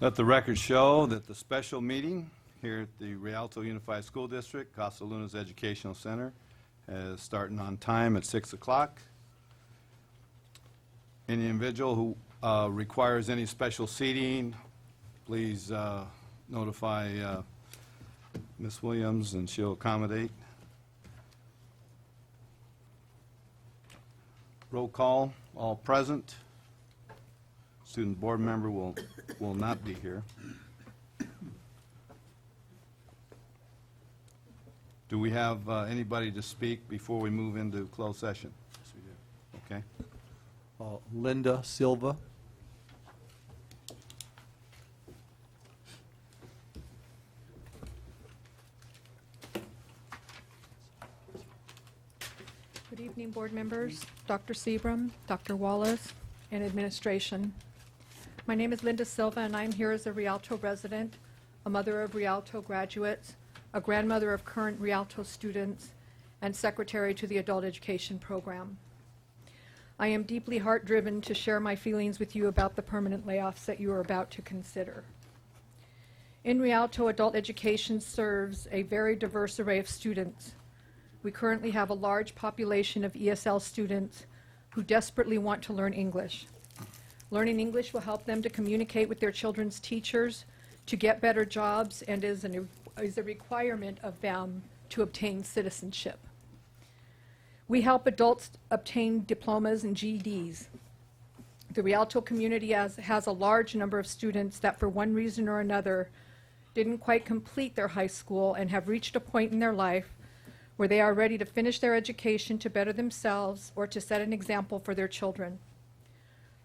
Let the record show that the special meeting here at the Rialto Unified School District, Casa Lunas Educational Center, is starting on time at 6 o'clock. Any individual who requires any special seating, please notify Ms. Williams and she'll accommodate. Roll call, all present. Student board member will not be here. Do we have anybody to speak before we move into closed session? Yes, we do. Okay. Linda Silva. Good evening, board members, Dr. Seabram, Dr. Wallace, and administration. My name is Linda Silva, and I'm here as a Rialto resident, a mother of Rialto graduates, a grandmother of current Rialto students, and secretary to the adult education program. I am deeply heart-driven to share my feelings with you about the permanent layoffs that you are about to consider. In Rialto, adult education serves a very diverse array of students. We currently have a large population of ESL students who desperately want to learn English. Learning English will help them to communicate with their children's teachers, to get better jobs, and is a requirement of them to obtain citizenship. We help adults obtain diplomas and GEDs. The Rialto community has a large number of students that for one reason or another didn't quite complete their high school and have reached a point in their life where they are ready to finish their education to better themselves or to set an example for their children.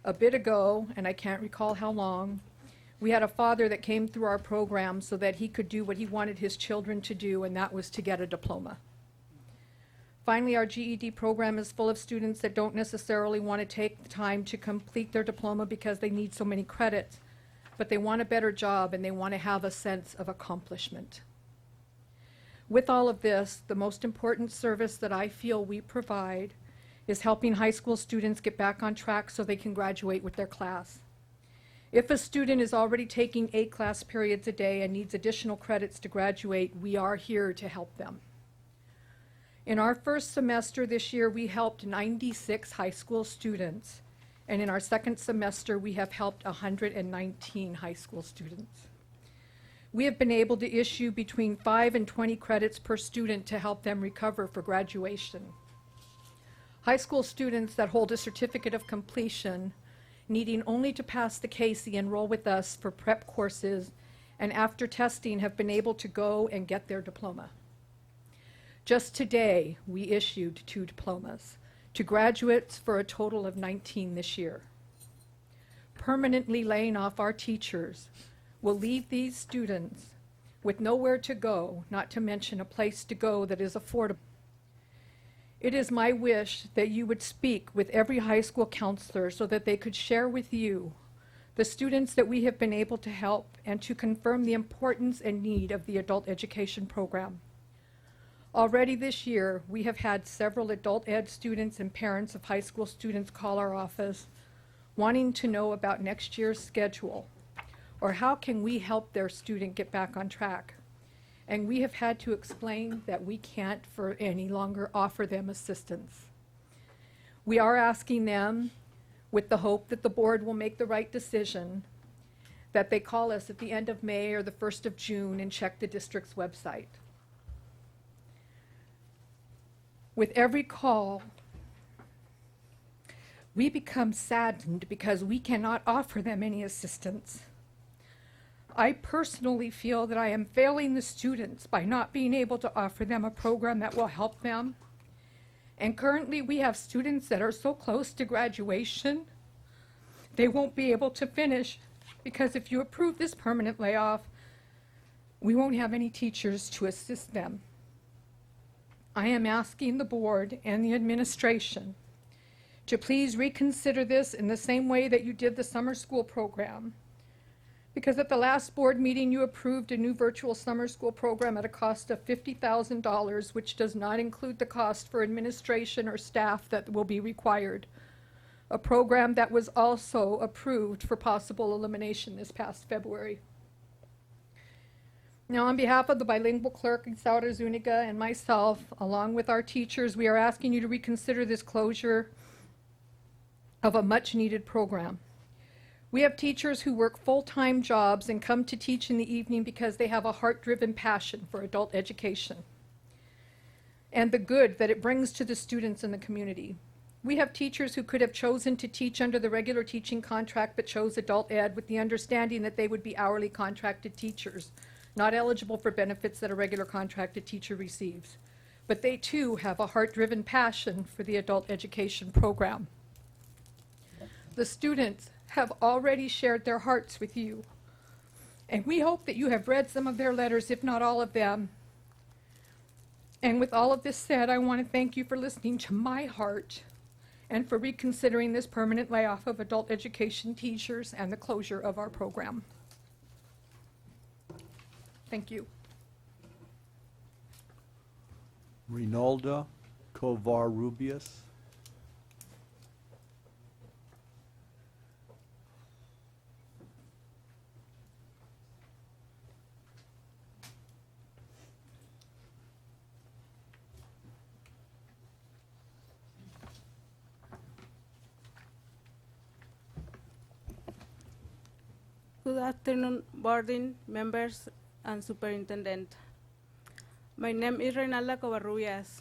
A bit ago, and I can't recall how long, we had a father that came through our program so that he could do what he wanted his children to do, and that was to get a diploma. Finally, our GED program is full of students that don't necessarily want to take the time to complete their diploma because they need so many credits, but they want a better job and they want to have a sense of accomplishment. With all of this, the most important service that I feel we provide is helping high school students get back on track so they can graduate with their class. If a student is already taking 8 class periods a day and needs additional credits to graduate, we are here to help them. In our first semester this year, we helped 96 high school students, and in our second semester, we have helped 119 high school students. We have been able to issue between 5 and 20 credits per student to help them recover for graduation. High school students that hold a certificate of completion, needing only to pass the CASE, enroll with us for prep courses, and after testing have been able to go and get their diploma. Just today, we issued 2 diplomas to graduates for a total of 19 this year. Permanently laying off our teachers will leave these students with nowhere to go, not to mention a place to go that is affordable. It is my wish that you would speak with every high school counselor so that they could share with you the students that we have been able to help and to confirm the importance and need of the adult education program. Already this year, we have had several adult ed students and parents of high school students call our office wanting to know about next year's schedule or how can we help their student get back on track. And we have had to explain that we can't for any longer offer them assistance. We are asking them, with the hope that the board will make the right decision, that they call us at the end of May or the 1st of June and check the district's website. With every call, we become saddened because we cannot offer them any assistance. I personally feel that I am failing the students by not being able to offer them a program that will help them. And currently we have students that are so close to graduation, they won't be able to finish because if you approve this permanent layoff, we won't have any teachers to assist them. I am asking the board and the administration to please reconsider this in the same way that you did the summer school program. Because at the last board meeting, you approved a new virtual summer school program at a cost of $50,000, which does not include the cost for administration or staff that will be required. a program that was also approved for possible elimination this past February. Now, on behalf of the bilingual clerk, Isaura Zuniga, and myself, along with our teachers, we are asking you to reconsider this closure of a much-needed program. We have teachers who work full-time jobs and come to teach in the evening because they have a heart-driven passion for adult education and the good that it brings to the students in the community. We have teachers who could have chosen to teach under the regular teaching contract but chose adult ed with the understanding that they would be hourly contracted teachers, not eligible for benefits that a regular contracted teacher receives. But they too have a heart-driven passion for the adult education program. The students have already shared their hearts with you, and we hope that you have read some of their letters, if not all of them. And with all of this said, I want to thank you for listening to my heart and for reconsidering this permanent layoff of adult education teachers and the closure of our program. Thank you. Rinalda Covarrubias. Good afternoon, boarding members and superintendent. My name is Reinalda Covarrubias.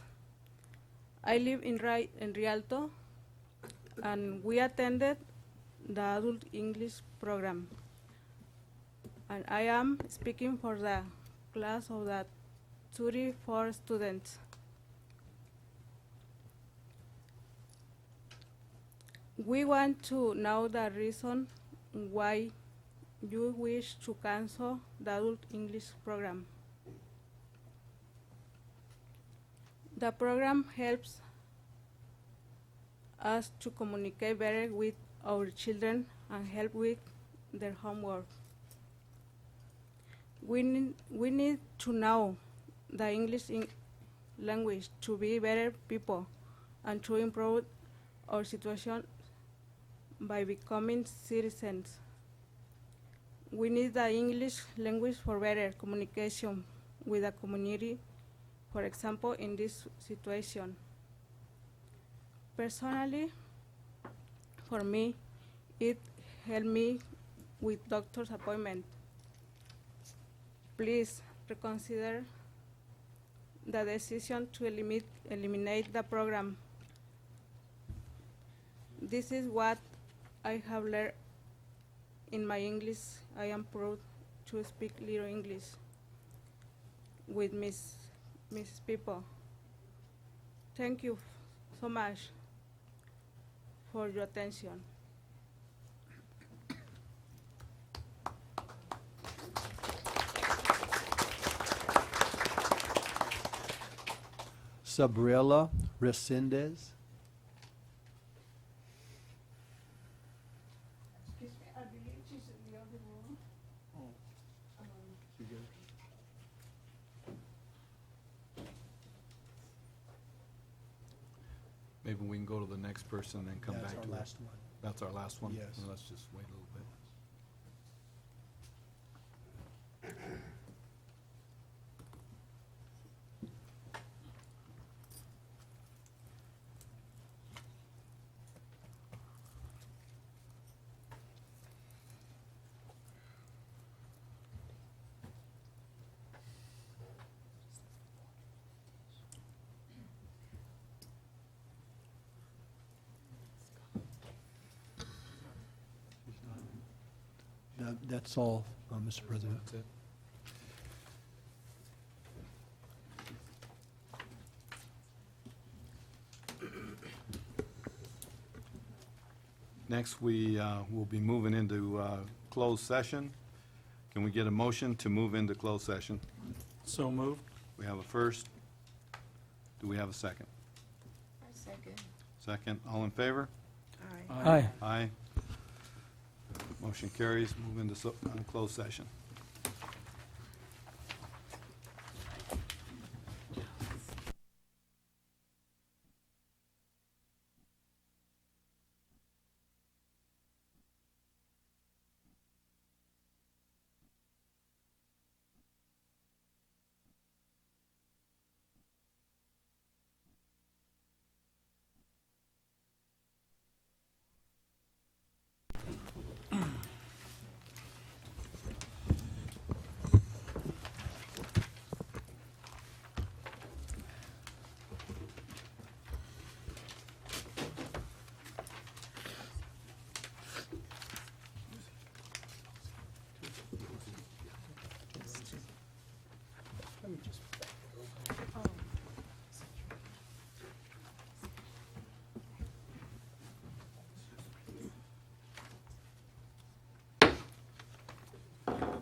I live in Rialto, and we attended the adult English program. And I am speaking for the class of the 34 students. We want to know the reason why you wish to cancel the adult English program. The program helps us to communicate better with our children and help with their homework. We need to know the English language to be better people and to improve our situation by becoming citizens. We need the English language for better communication with the community, for example, in this situation. Personally, for me, it helped me with doctor's appointment. Please reconsider the decision to eliminate the program. This is what I have learned in my English. I am proud to speak little English with Miss people. Thank you so much for your attention. Sabriela Resendez. Excuse me, I believe she's in the other room. Maybe we can go to the next person and then come back to That's it. our last one. That's our last one? Yes. Well, let's just wait a little bit. That's all, Mr. President. That's it. Next, we will be moving into closed session. Can we get a motion to move into closed session? So moved. We have a first. Do we have a second? I second. Second. All in favor? Aye. Aye. Motion carries. Move into closed session.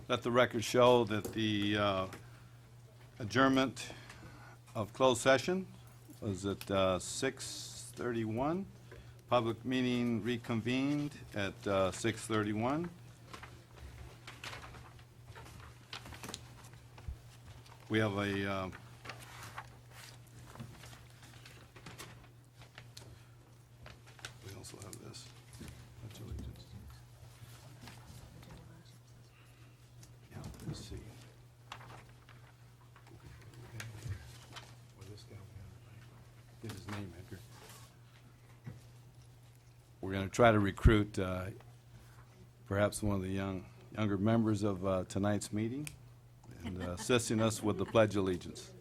Let the record show that the adjournment of closed session was at 6:31. Public meeting reconvened at 6:31. We have a we also have this. Pledge allegiance. Yeah, let's see. Where this guy went, get his name, Edgar. We're going to try to recruit perhaps one of the younger members of tonight's meeting and assisting us with the Pledge of Allegiance.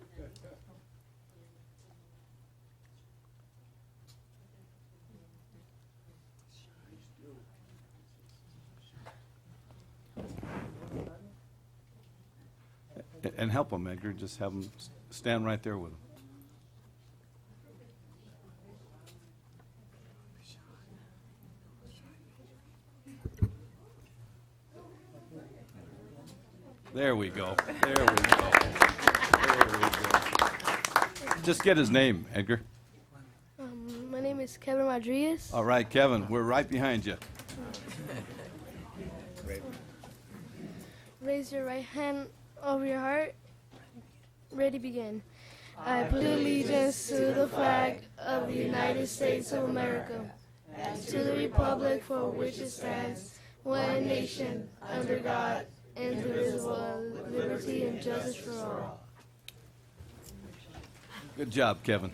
And help them, Edgar. Just have them stand right there with them. There we go. There we go. There we go. Just get his name, Edgar. My name is Kevin Rodriguez. All right, Kevin, we're right behind you. Raise your right hand over your heart. Ready, begin. I pledge allegiance to the flag of the United States of America, and to the republic for which it stands, one nation, under God, indivisible, with liberty and justice for all. Good job, Kevin.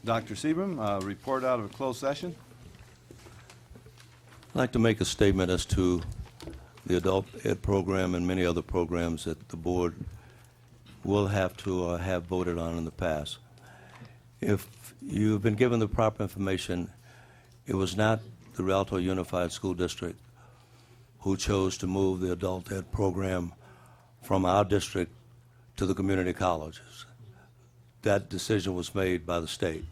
Dr. Seabram, report out of a closed session. I'd like to make a statement as to the adult ed program and many other programs that the board will have to have voted on in the past. If you've been given the proper information, it was not the Rialto Unified School District who chose to move the adult ed program from our district to the community colleges. That decision was made by the state.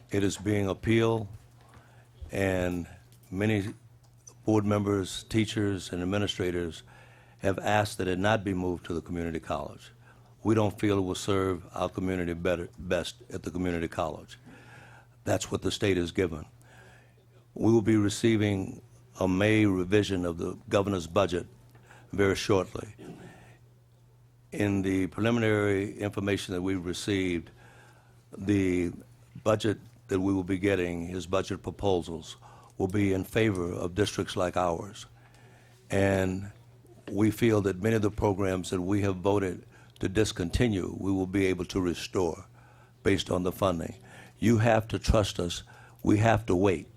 It is being appealed, and many board members, teachers, and administrators have asked that it not be moved to the community college. We don't feel it will serve our community best at the community college. That's what the state has given. We will be receiving a May revision of the governor's budget very shortly. In the preliminary information that we've received, the budget that we will be getting, his budget proposals, will be in favor of districts like ours. And we feel that many of the programs that we have voted to discontinue, we will be able to restore based on the funding. You have to trust us. We have to wait.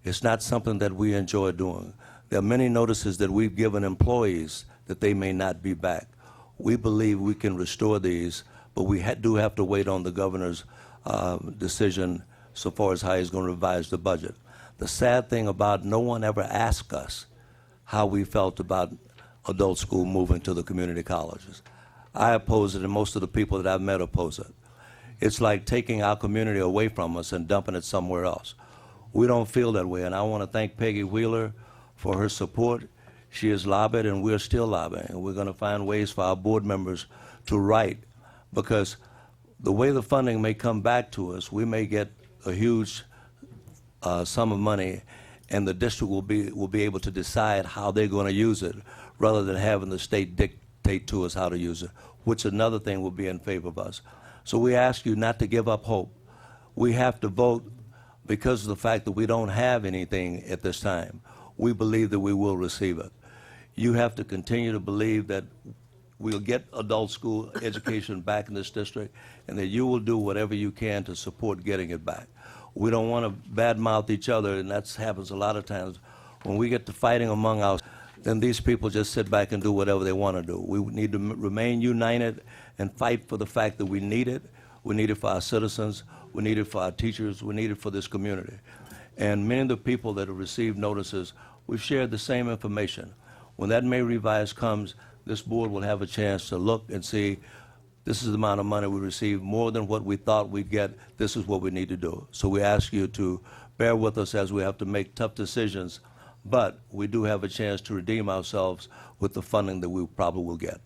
It's not something that we enjoy doing. There are many notices that we've given employees that they may not be back. We believe we can restore these, but we do have to wait on the governor's decision so far as how he's going to revise the budget. The sad thing about no one ever asked us how we felt about adult school moving to the community colleges. I oppose it, and most of the people that I've met oppose it. It's like taking our community away from us and dumping it somewhere else. We don't feel that way, and I want to thank Peggy Wheeler for her support. She has lobbied, and we're still lobbying, and we're going to find ways for our board members to write, because the way the funding may come back to us, we may get a huge sum of money, and the district will be able to decide how they're going to use it, rather than having the state dictate to us how to use it, which another thing will be in favor of us. So we ask you not to give up hope. We have to vote because of the fact that we don't have anything at this time. We believe that we will receive it. You have to continue to believe that we'll get adult school education back in this district, and that you will do whatever you can to support getting it back. We don't want to badmouth each other, and that happens a lot of times. When we get to fighting among us, then these people just sit back and do whatever they want to do. We need to remain united and fight for the fact that we need it. We need it for our citizens. We need it for our teachers. We need it for this community. And many of the people that have received notices, we've shared the same information. When that May revise comes, this board will have a chance to look and see this is the amount of money we received, more than what we thought we'd get, this is what we need to do. So we ask you to bear with us as we have to make tough decisions, but we do have a chance to redeem ourselves with the funding that we probably will get.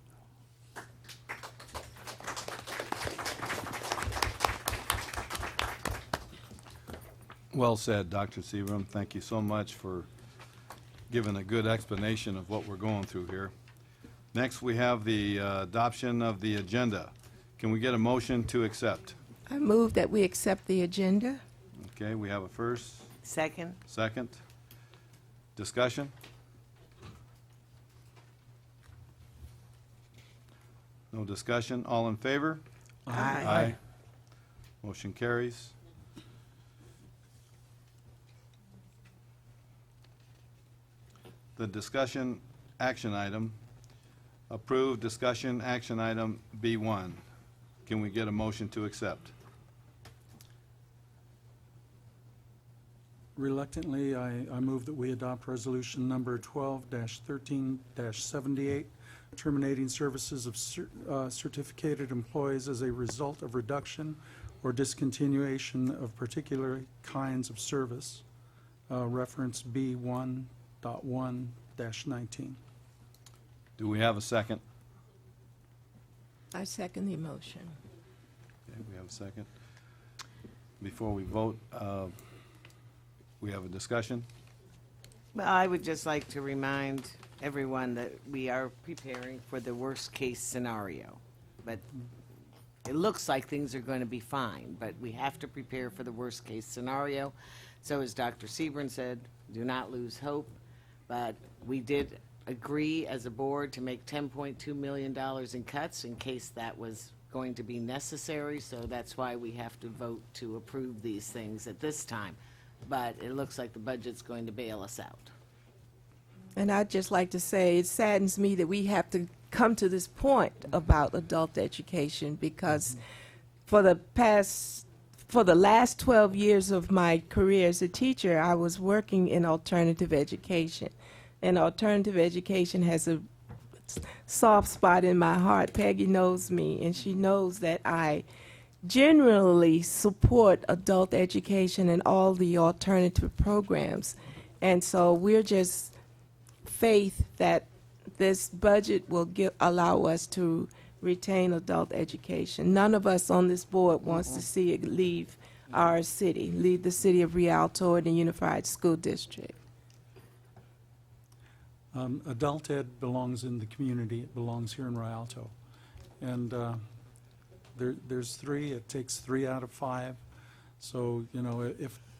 Well said, Dr. Seaborn. Thank you so much for giving a good explanation of what we're going through here. Next, we have the adoption of the agenda. Can we get a motion to accept? I move that we accept the agenda. Okay, we have a first, Second. second. Discussion? No discussion. All in favor? Aye. Motion carries. The discussion action item, approved discussion action item B1. Can we get a motion to accept? Reluctantly, I move that we adopt resolution number 12-13-78, terminating services of certificated employees as a result of reduction or discontinuation of particular kinds of service, reference B1.1-19. Do we have a second? I second the motion. Okay, we have a second. Before we vote, we have a discussion. Well, I would just like to remind everyone that we are preparing for the worst-case scenario. But it looks like things are going to be fine, but we have to prepare for the worst-case scenario. So as Dr. Seaborn said, do not lose hope. But we did agree as a board to make $10.2 million in cuts in case that was going to be necessary. So that's why we have to vote to approve these things at this time. But it looks like the budget's going to bail us out. And I'd just like to say, it saddens me that we have to come to this point about adult education, because for the last 12 years of my career as a teacher, I was working in alternative education. And alternative education has a soft spot in my heart. Peggy knows me, and she knows that I generally support adult education and all the alternative programs. And so we're just faith that this budget will allow us to retain adult education. None of us on this board wants to see it leave our city, leave the city of Rialto and the Unified School District. Adult ed belongs in the community. It belongs here in Rialto. And there's 3. It takes 3 out of 5. So, you know,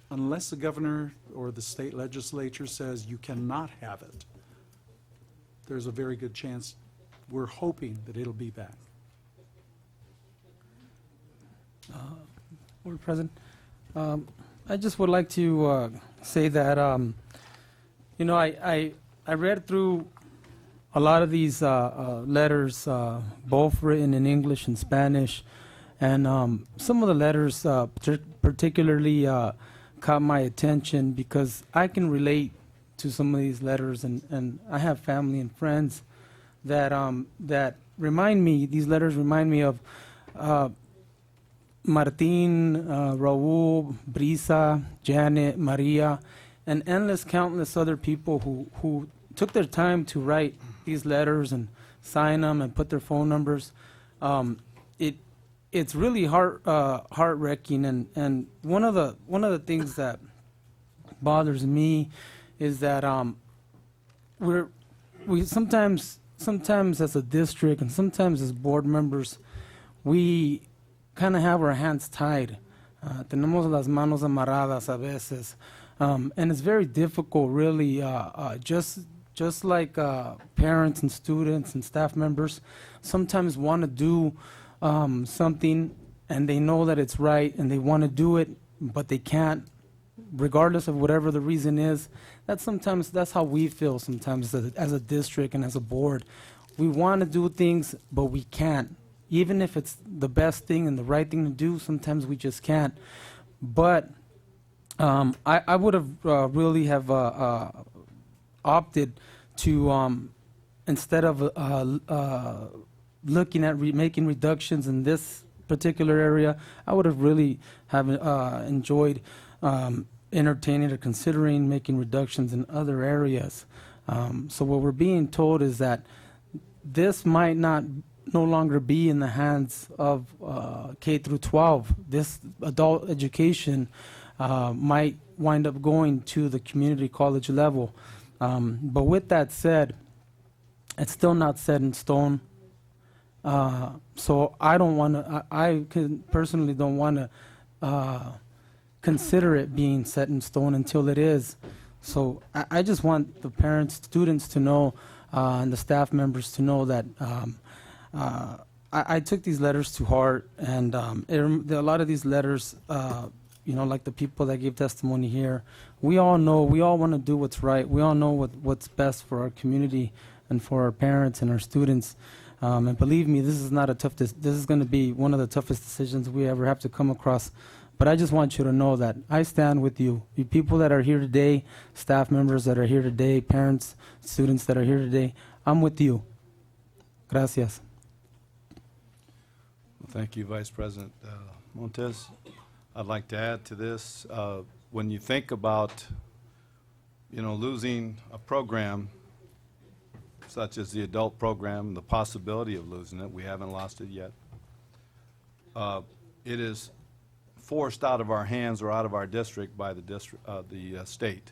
unless the governor or the state legislature says you cannot have it, there's a very good chance, we're hoping that it'll be back. Board President, I just would like to say that, you know, I read through a lot of these letters, both written in English and Spanish, and some of the letters particularly caught my attention because I can relate to some of these letters, and I have family and friends that remind me, these letters remind me of Martin, Raul, Brisa, Janet, Maria, and endless, countless other people who took their time to write these letters and sign them and put their phone numbers. It's really heart-wrenching, and one of the things that bothers me is that we sometimes as a district and sometimes as board members, we kind of have our hands tied. Tenemos las manos amarradas a veces. And it's very difficult, really, just like parents and students and staff members sometimes want to do something and they know that it's right and they want to do it, but they can't, regardless of whatever the reason is. That's how we feel sometimes as a district and as a board. We want to do things, but we can't. Even if it's the best thing and the right thing to do, sometimes we just can't. But I would have really have opted to, instead of looking at making reductions in this particular area, I would have really have enjoyed entertaining or considering making reductions in other areas. So what we're being told is that this might no longer be in the hands of K through 12. This adult education might wind up going to the community college level. But with that said, it's still not set in stone. So I don't want to, personally don't want to consider it being set in stone until it is. So I just want the parents, students to know, and the staff members to know that I took these letters to heart, and a lot of these letters, like the people that gave testimony here, we all know, we all want to do what's right. We all know what's best for our community and for our parents and our students. And believe me, this is not a this is going to be one of the toughest decisions we ever have to come across. But I just want you to know that I stand with you. You people that are here today, staff members that are here today, parents, students that are here today, I'm with you. Gracias. Well, thank you, Vice President Montes. I'd like to add to this, when you think about, losing a program such as the adult program, the possibility of losing it, we haven't lost it yet. It is forced out of our hands or out of our district by the state.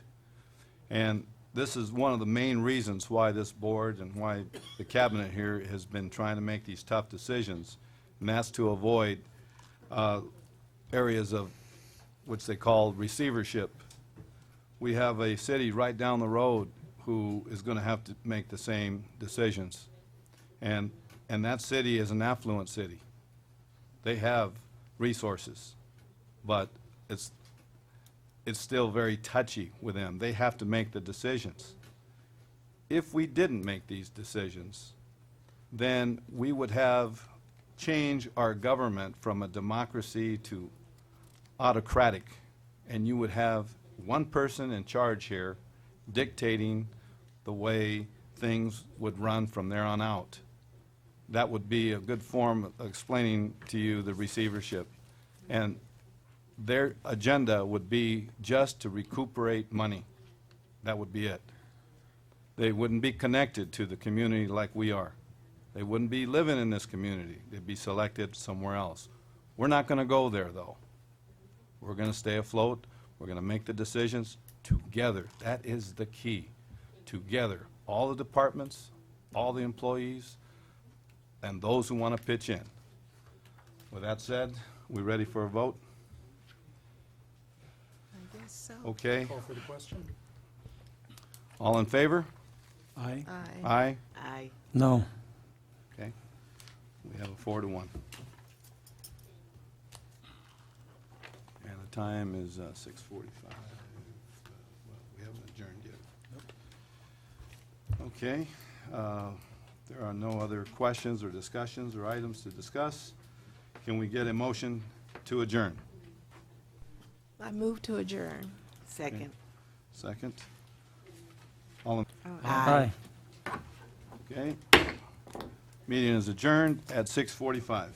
And this is one of the main reasons why this board and why the cabinet here has been trying to make these tough decisions, and that's to avoid areas of which they call receivership. We have a city right down the road who is going to have to make the same decisions. And that city is an affluent city. They have resources, but it's still very touchy with them. They have to make the decisions. If we didn't make these decisions, then we would have changed our government from a democracy to autocratic, and you would have one person in charge here dictating the way things would run from there on out. That would be a good form of explaining to you the receivership. And their agenda would be just to recuperate money. That would be it. They wouldn't be connected to the community like we are. They wouldn't be living in this community. They'd be selected somewhere else. We're not going to go there, though. We're going to stay afloat. We're going to make the decisions together. That is the key. Together. All the departments, all the employees, and those who want to pitch in. With that said, we ready for a vote? I guess so. Okay. Call for the question. All in favor? Aye. Aye. Aye. No. Okay. We have a 4-1. And the time is 6:45. Well, we haven't adjourned yet. Okay. There are no other questions or discussions or items to discuss. Can we get a motion to adjourn? I move to adjourn. Second. Second. All in, Aye. okay. Meeting is adjourned at 6:45.